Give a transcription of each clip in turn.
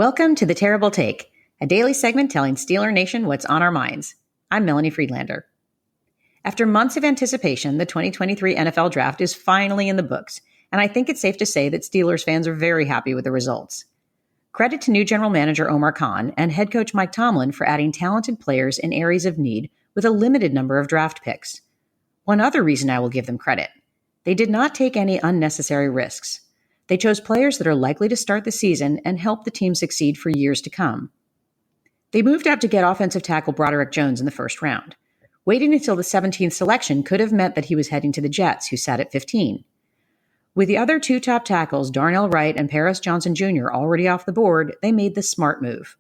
Welcome to The Terrible Take, a daily segment telling Steeler Nation what's on our minds. I'm Melanie Friedlander. After months of anticipation, the 2023 NFL Draft is finally in the books, and I think it's safe to say that Steelers fans are very happy with the results. Credit to new general manager Omar Khan and head coach Mike Tomlin for adding talented players in areas of need with a limited number of draft picks. One other reason I will give them credit: they did not take any unnecessary risks. They chose players that are likely to start the season and help the team succeed for years to come. They moved out to get offensive tackle Broderick Jones in the first round. Waiting until the 17th selection could have meant that he was heading to the Jets, who sat at 15. With the other two top tackles, Darnell Wright and Paris Johnson Jr., already off the board, they made the smart move.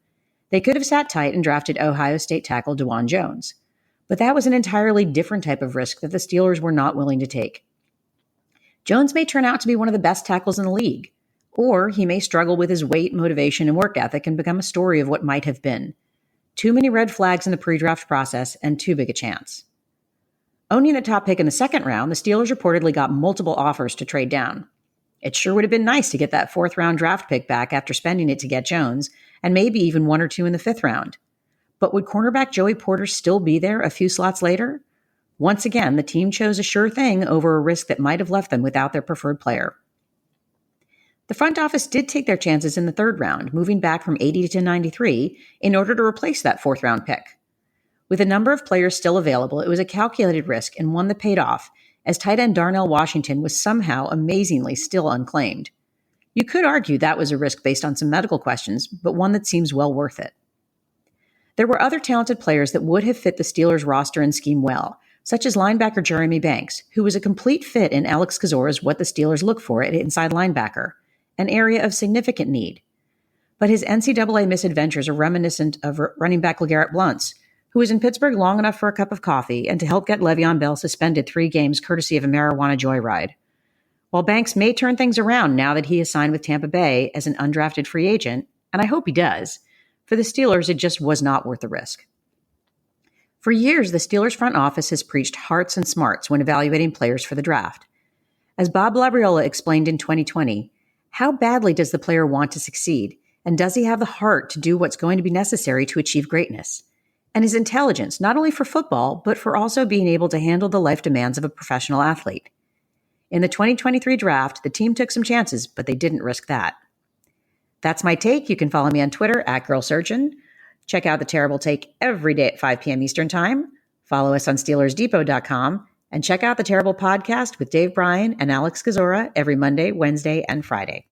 They could have sat tight and drafted Ohio State tackle DeJuan Jones. But that was an entirely different type of risk that the Steelers were not willing to take. Jones may turn out to be one of the best tackles in the league, or he may struggle with his weight, motivation, and work ethic and become a story of what might have been. Too many red flags in the pre-draft process and too big a chance. Owning the top pick in the second round, the Steelers reportedly got multiple offers to trade down. It sure would have been nice to get that fourth-round draft pick back after spending it to get Jones, and maybe even one or two in the fifth round. But would cornerback Joey Porter still be there a few slots later? Once again, the team chose a sure thing over a risk that might have left them without their preferred player. The front office did take their chances in the third round, moving back from 80 to 93 in order to replace that fourth-round pick. With a number of players still available, it was a calculated risk and one that paid off, as tight end Darnell Washington was somehow amazingly still unclaimed. You could argue that was a risk based on some medical questions, but one that seems well worth it. There were other talented players that would have fit the Steelers' roster and scheme well, such as linebacker Jeremy Banks, who was a complete fit in Alex Kozor's what the Steelers look for at inside linebacker, an area of significant need. But his NCAA misadventures are reminiscent of running back LeGarrette Blount's, who was in Pittsburgh long enough for a cup of coffee and to help get Le'Veon Bell suspended 3 games courtesy of a marijuana joyride. While Banks may turn things around now that he is signed with Tampa Bay as an undrafted free agent, and I hope he does, for the Steelers it just was not worth the risk. For years, the Steelers front office has preached hearts and smarts when evaluating players for the draft. As Bob Labriola explained in 2020, how badly does the player want to succeed, and does he have the heart to do what's going to be necessary to achieve greatness? And his intelligence, not only for football, but for also being able to handle the life demands of a professional athlete. In the 2023 draft, the team took some chances, but they didn't risk that. That's my take. You can follow me on Twitter @GirlSurgeon. Check out The Terrible Take every day at 5 p.m. Eastern Time. Follow us on SteelersDepot.com and check out The Terrible Podcast with Dave Bryan and Alex Kozora every Monday, Wednesday, and Friday.